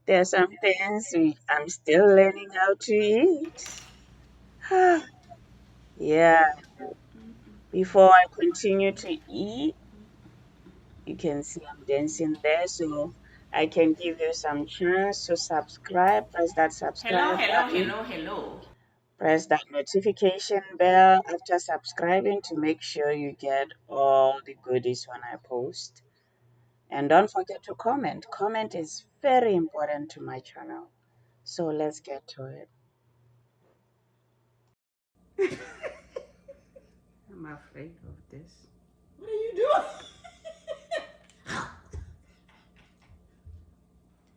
There are some things I'm still learning how to eat. Yeah, before I continue to eat, you can see I'm dancing there, so I can give you some chance to subscribe. Press that Hello, subscribe hello, button. hello, hello. Press that notification bell after subscribing to make sure you get all the goodies when I post. And don't forget to comment. Comment is very important to my channel. So let's get to it. I'm afraid of this. What are you doing?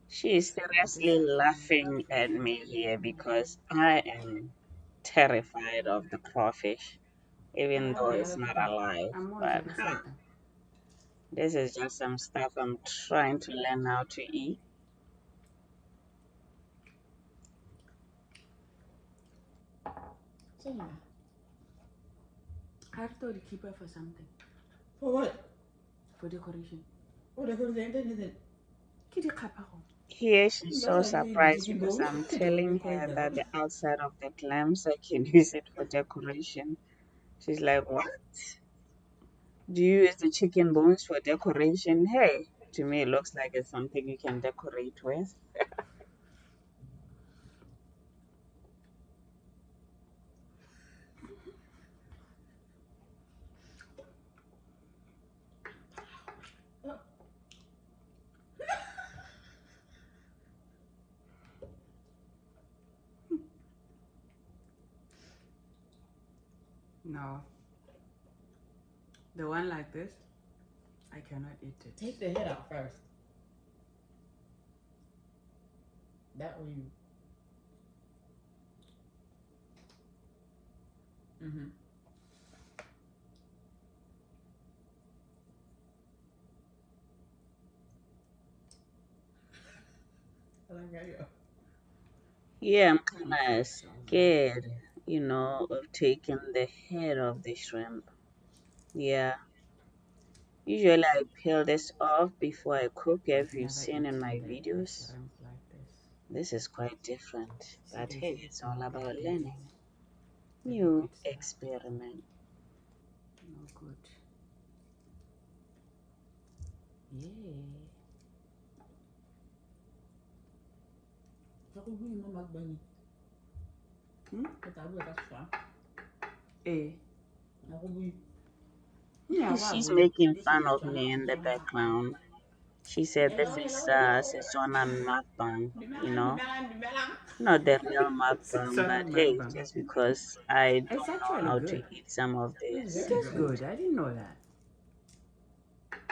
She is This seriously is laughing at me here because I am terrified of the crawfish, even though it's not alive. I'm more But excited. this is just some stuff I'm trying to learn how to eat. So yeah, I thought to keep her for something, For what? for decoration. Oh, they could have anything. Kitty kapaho. Here she's That's so like eating the surprised chicken because bone. I'm They would telling decorate her that. that the outside of the clams I can use it for decoration. She's like, "What? Do you use the chicken bones for decoration?" Hey, to me it looks like it's something you can decorate with. No, the one like this, I cannot eat it. Take the head out first. That way you. Mm-hmm. I like how you. Yeah, I'm I'm kind of afraid of. scared, of taking the head of the shrimp. Yeah, usually I peel this off before I cook, I've if you've never seen in my eaten the videos. shrimp like this. This is quite different, See, but they hey, say it's it's all not about that good. learning. The New liquid stuff, experiment. no good. Yeah. Ako hui mo magbani. Hmm? Katabi ka sa. Eh. Ako hui. Yeah, what She's we? making This fun is of China. me in the China Mukbang. background. She said this Hello, is hello, hello. Seafood Mukbang, Bimalang, bimalang, bimalang. not the real mukbang, Sona but hey, mukbang. just because I It's don't know actually how to good. eat some of It's this. It very is good. good. I didn't know that.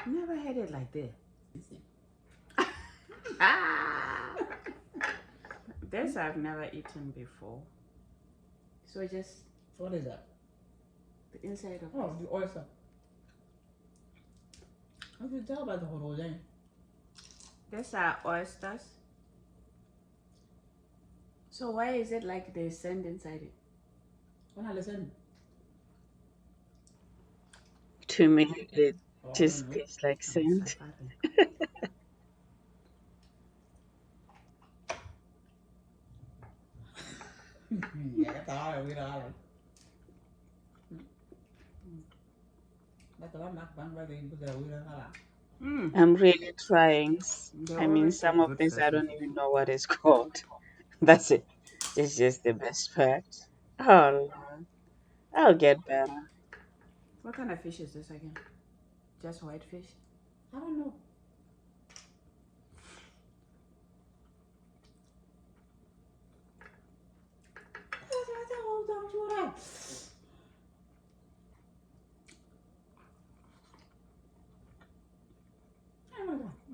Never had it like this. Ah! This I've never eaten before. So just What is that? the inside of Oh, this. the oyster. I can tell by the whole thing. These are oysters. So why is it like there's sand inside it? When I listen. To me, it Oh, I don't just know. tastes like I'm sand. safari. Yeah, that's all I know. That's all I'm not bang by the end of the week. Mm. I'm really trying. They I mean, always say some of good this first I don't before. even know what it's called. That's it. It's just the best part. Oh, Lord. I'll get better. What kind of fish is this again? Just white fish? I don't know.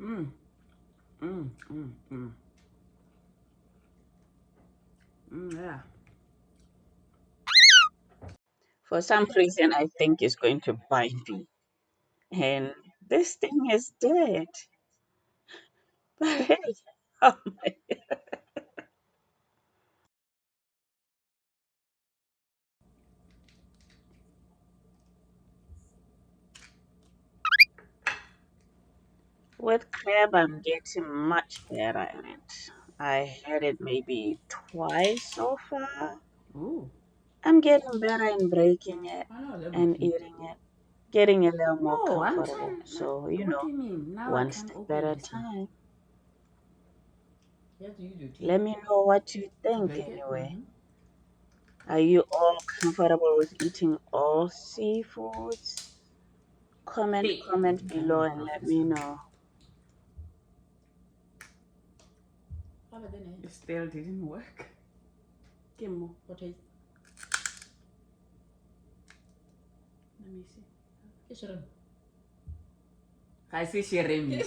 Mm. Mm. Mm. Mm. Mm. Yeah. For some reason, I think it's going to bite me. And this thing is dead. But hey, oh my. With crab, I'm getting much better at it. I had it maybe twice so far. Ooh. I'm getting better in breaking it I know them and too. eating it, getting a little more No, I'm comfortable. trying. So, What do you mean? Now I one can't step at open a this one. time. You have to use your Let teeth. me know what you To think break it? anyway. Mm-hmm. Are you all comfortable with eating all seafoods? Comment, Hey. comment Can I below and let me professor? know. How about then? It still didn't work. Give more. What taste? Let me see. Get shrimp. I see shrimp.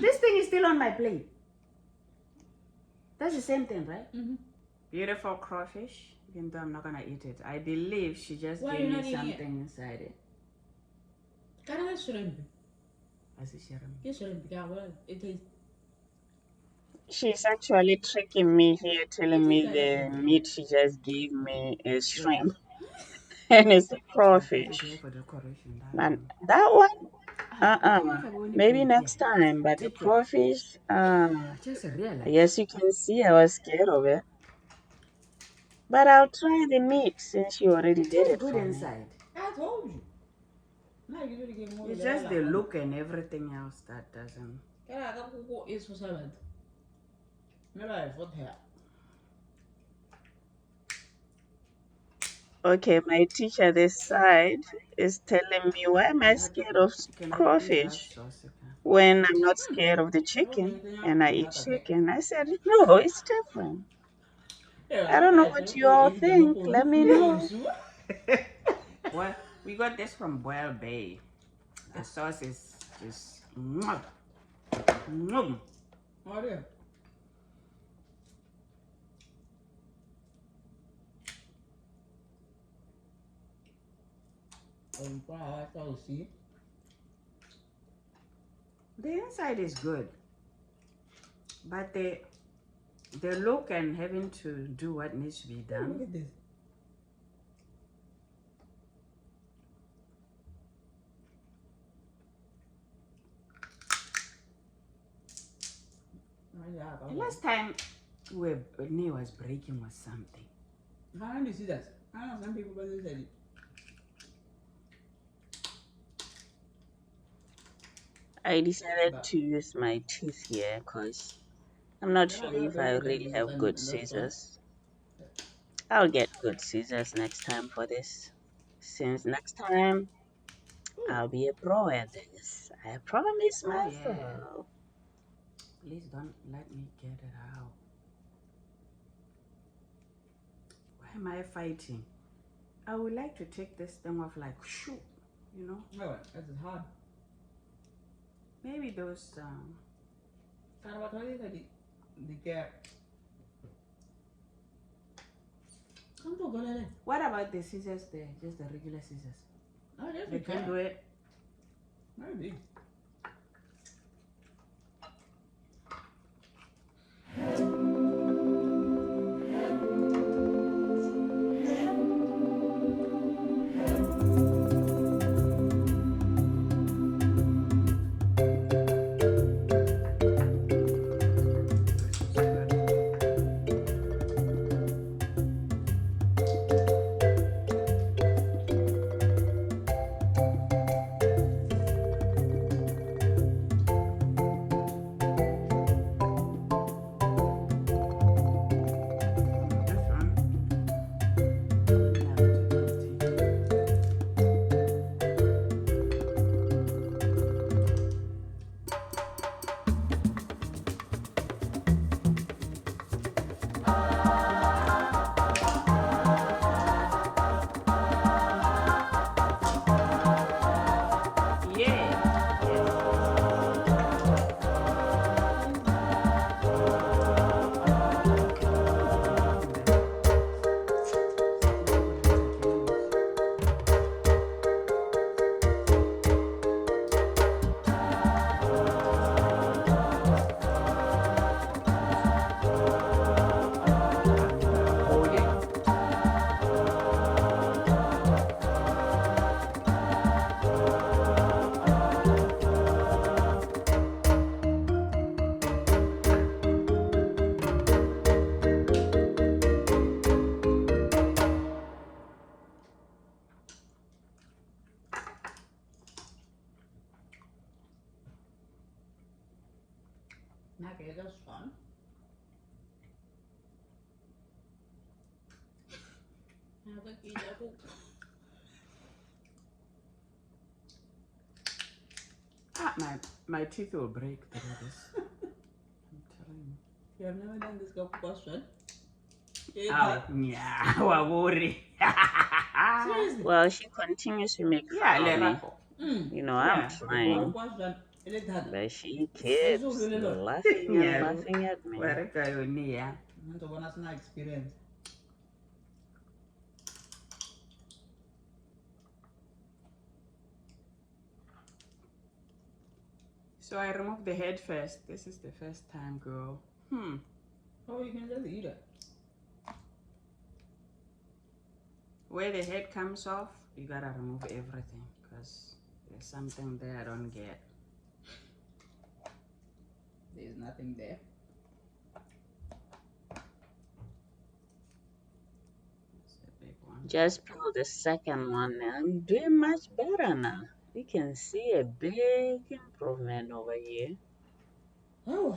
This thing is still on my plate. That's the same thing, right? Mm-hmm. Beautiful crawfish. Even though I'm not gonna eat it, I believe she just Why gave you me not eating something inside it. Can I have shrimp? I see shrimp. Get shrimp. Yeah, well, it tastes. She's actually tricking me here, telling It tastes me like a the shrimp. meat she just gave me is Yeah. shrimp and it's a I'll put it here crawfish. for decoration. That Man, one. that one, maybe Yeah. next time. But the Take care. crawfish, I just realized. yes, you can see I was scared of it. But I'll try the meat since you already It did tastes it good for me. inside. I told you. Now you really get more It's than just that. the look and everything else that doesn't. Can I go is for salad? Maybe I thought here. Okay, my teacher this side is telling me why am I That scared of cannot use that crawfish sauce. You can. when I'm not scared of the Okay, chicken then and I you eat have a cake. chicken. I said, no, it's different. Yeah, I I don't know can't what say you oh all is the think. local. Let me Yeah, know. sure. Well, we got this from Boyle Bay. The sauce is just mwah, mwah. Oh yeah. I thought see. The inside is good, but the look and having to do what needs to be Oh, look done. at this. Oh, yeah, The last time knee was breaking was something. how do you see that? I know some people but they said it. I decided But to use my teeth here because I'm not then sure I got if the I one really that have good and the stone. scissors. I'll get good scissors next time for this. Since next time Ooh. I'll be a pro at this. I promise Oh yeah. myself. Please don't let me get it out. Why am I fighting? I would like to take this thing off like shoo, you know. Oh, that's hard. Maybe those Cara, what is it? The gap. Come to go there. what about the scissors there? Just the regular scissors. Oh, yes, They you can can. do it. Maybe. Okay, that's fun. Have a kid apple. Ah, my teeth will break through this. I'm telling you. You have never done this question? Oh, yeah, wa worry. Seriously? Well, she continues to make Yeah, fun of le me. rapo. You know, I'm Yeah. trying, Question. but she IsiZulu keeps lelo. laughing and Yeah, laughing at me. where go you yeah. Ngizobona sina experience. So I removed the head first. This is the first time, girl. Oh, you can just eat it. Where the head comes off, you gotta remove everything because there's something there I don't get. There's nothing there. It's a big one. Just pull the second one and I'm doing much better now. You can see a big improvement over here. Oh.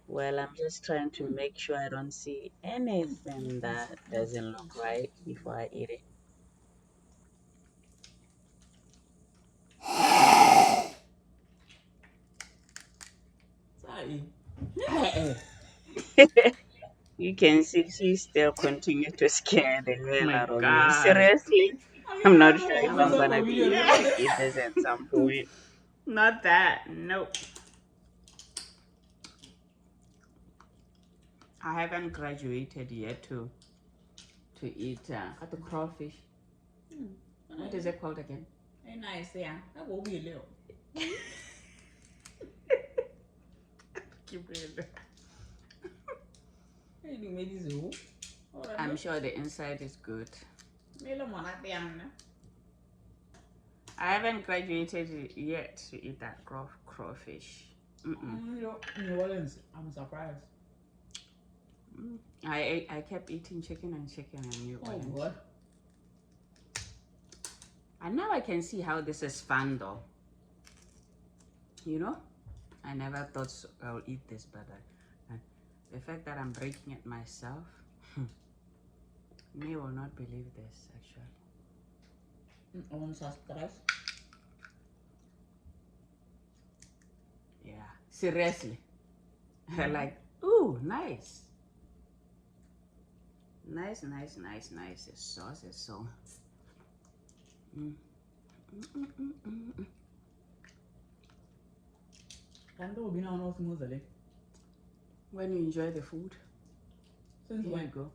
Well, I'm just trying to make sure I don't see anything that doesn't look right before I eat Sorry. it. You can see she still continue to scare the Oh hell my out of me. god. Seriously, I mean, I'm I not don't sure know if what I'm was up gonna for be video. able to eat this at some point. Not that. Nope. I haven't graduated yet to eat the crawfish. What is it called again? Very nice, yeah. That will be a little. I'm sure the inside is good. I haven't graduated yet to eat that crawfish. New Orleans, I'm surprised. I kept eating chicken and New Oh, Orleans. boy. And now I can see how this is fun though. You know? I never thought I'll eat this, but the fact that I'm breaking it myself, me will not believe this actually. Yeah, seriously. Like, ooh, nice. Nice. The sauce is so. When you enjoy the food, Since here when? you go.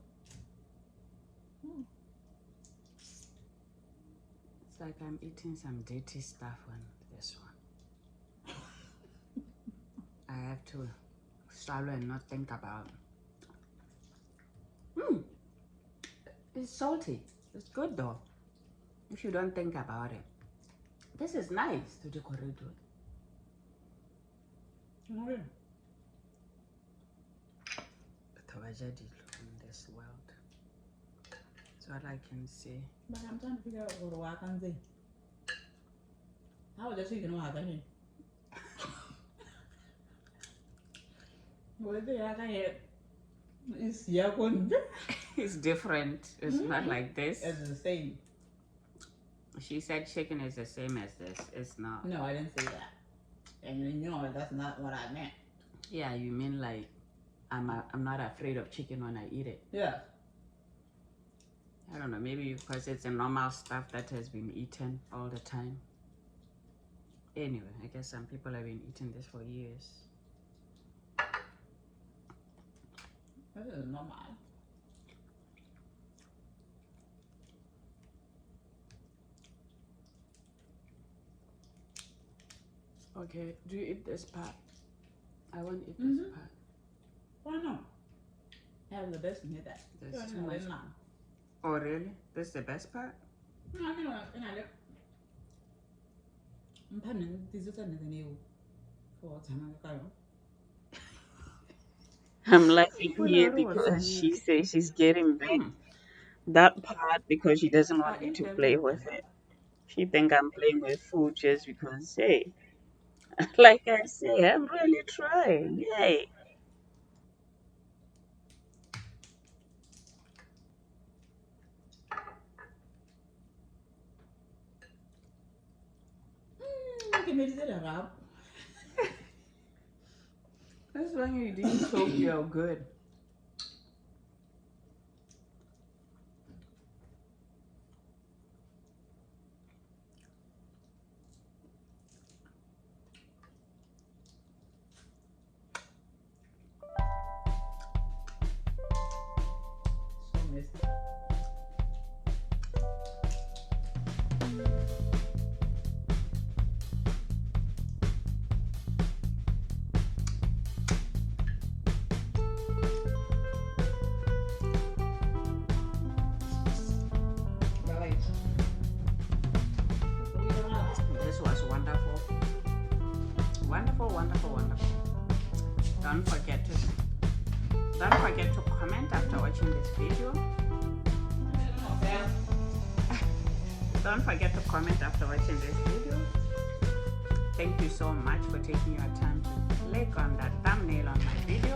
It's like I'm eating some dirty stuff on this one. I have to swallow and not think about. It's salty. It's good though. If you don't think about it. This is nice to decorate with. Oh, yeah. Tragedy in this world. That's all I can say. But I'm trying to figure out what I can say. How does you know what I can say? What I can hear is yakon. It's different. It's not like this. It's the same. She said chicken is the same as this. It's not. No, I didn't say that. And you know that's not what I meant. Yeah, you mean like I'm not afraid of chicken when I eat it. Yeah. I don't know, maybe because it's a normal stuff that has been eaten all the time. Anyway, I guess some people have been eating this for years. This is normal. Okay, do you eat this part? I want to eat this part. Why not? Have the best meat that. There's too much. Oh really? This is the best part? No, I know. I'm planning this is anything new. For time I go. I'm laughing here because she says she's getting big. That part because she doesn't want me to play with it. She think I'm playing with food just because, hey, Like I say, I'm really trying. Yay. Ke meditse lerapo. As long as you didn't choke, you're good. So messy. Bye. This was wonderful. Wonderful, wonderful, wonderful. Don't forget to comment after watching this video. Don't forget to comment after watching this video. Thank you so much for taking your time to click on that thumbnail on my video.